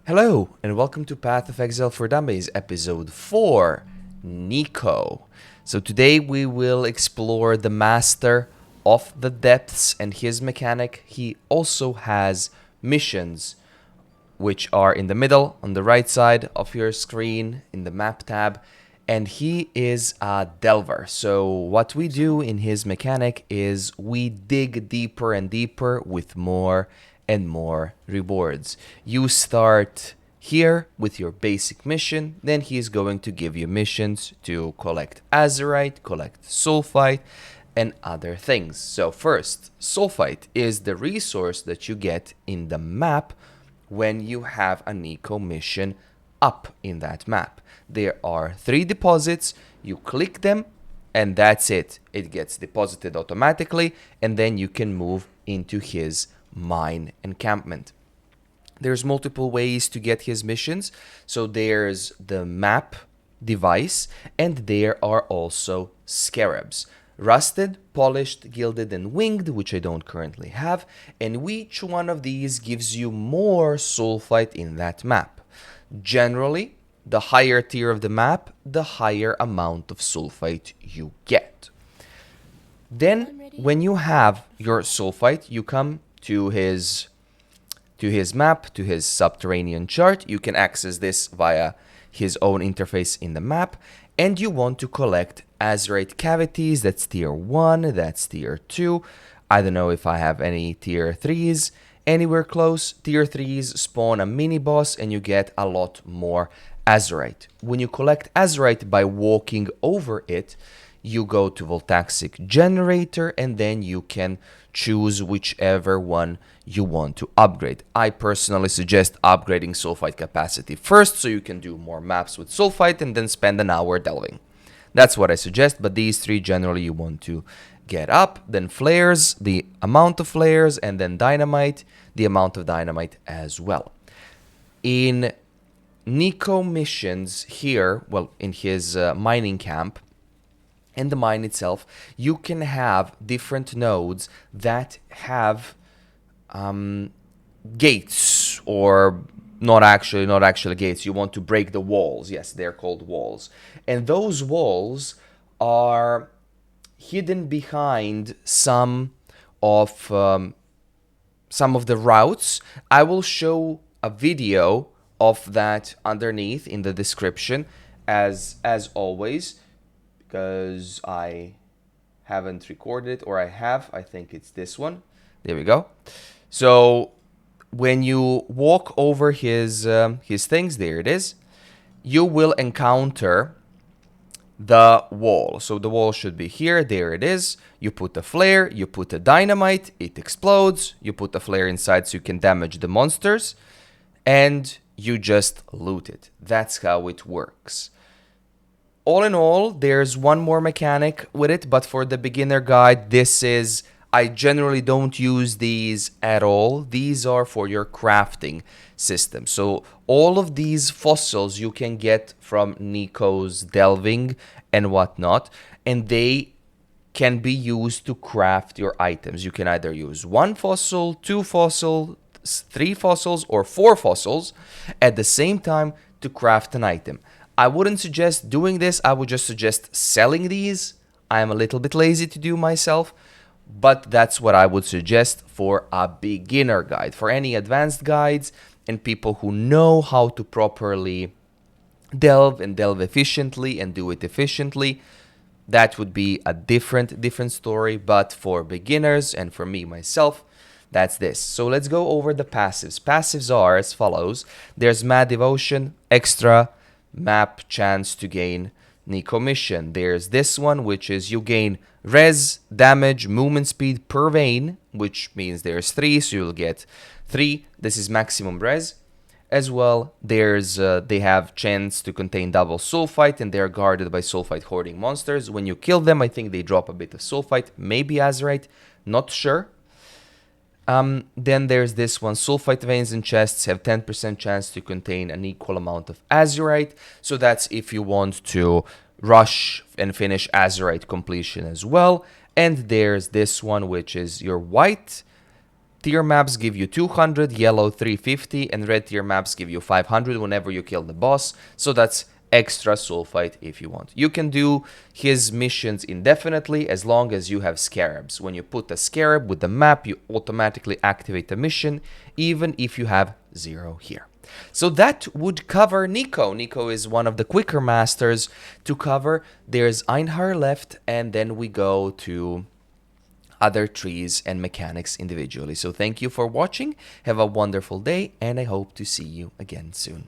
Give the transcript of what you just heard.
Hello, and welcome to Path of Exile for Dummies, episode 4, Niko. So today we will explore the Master of the Depths and his mechanic. He also has missions, which are in the middle, on the right side of your screen, in the map tab. And he is a delver. So what we do in his mechanic is we dig deeper and deeper with more and more rewards. You start here with your basic mission, then he is going to give you missions to collect azurite, collect sulfite, and other things. So first, sulfite is the resource that you get in the map when you have a Niko mission up in that map. There are 3 deposits, you click them, and that's it. It gets deposited automatically, and then you can move into his mine encampment. There's multiple ways to get his missions. So there's the map device, and there are also scarabs. Rusted, polished, gilded, and winged, which I don't currently have, and each one of these gives you more sulfite in that map. Generally, the higher tier of the map, the higher amount of sulfite you get. Then, when you have your sulfite, you come to his map, to his subterranean chart. You can access this via his own interface in the map, and you want to collect azurite cavities. That's tier 1, that's tier 2. I don't know if I have any tier 3s anywhere close. Tier 3s spawn a mini boss and you get a lot more azurite. When you collect azurite by walking over it, you go to Voltaxic Generator, and then you can choose whichever one you want to upgrade. I personally suggest upgrading sulfite capacity first, so you can do more maps with sulfite and then spend an hour delving. That's what I suggest, but these 3 generally you want to get up. Then flares, the amount of flares, and then dynamite, the amount of dynamite as well. In Niko missions here, well, in his mining camp, in the mine itself, you can have different nodes that have gates, or not actually gates. You want to break the walls. Yes, they're called walls. And those walls are hidden behind some of the routes. I will show a video of that underneath in the description as always, because I haven't recorded it, or I think it's this one. There we go. So when you walk over his things, there it is, you will encounter the wall. So the wall should be here. There it is. You put a flare, you put a dynamite, it explodes. You put a flare inside so you can damage the monsters, and you just loot it. That's how it works. All in all, there's one more mechanic with it, but for the beginner guide, I generally don't use these at all. These are for your crafting system. So all of these fossils you can get from Niko's delving and whatnot, and they can be used to craft your items. You can either use 1 fossil, 2 fossils, 3 fossils, or 4 fossils at the same time to craft an item. I wouldn't suggest doing this. I would just suggest selling these. I'm a little bit lazy to do myself, but that's what I would suggest for a beginner guide. For any advanced guides and people who know how to properly delve efficiently and do it efficiently, that would be a different story. But for beginners and for me myself, that's this. So let's go over the passives. Passives are as follows. There's Mad Devotion, Extra, Map, chance to gain Niko mission. There's this one, which is you gain res, damage, movement speed per vein, which means there's 3, so you'll get 3. This is maximum res. As well, there's they have chance to contain double sulfite, and they're guarded by sulfite hoarding monsters. When you kill them, I think they drop a bit of sulfite, maybe azurite, not sure. Then there's this one. Sulfite veins and chests have 10% chance to contain an equal amount of azurite. So that's if you want to rush and finish azurite completion as well. And there's this one, which is your white tier maps give you 200, yellow 350, and red tier maps give you 500 whenever you kill the boss. So that's extra sulfite if you want. You can do his missions indefinitely as long as you have scarabs. When you put a scarab with the map, you automatically activate the mission, even if you have 0 here. So that would cover Niko. Niko is one of the quicker masters to cover. There's Einhar left, and then we go to other trees and mechanics individually. So thank you for watching. Have a wonderful day, and I hope to see you again soon.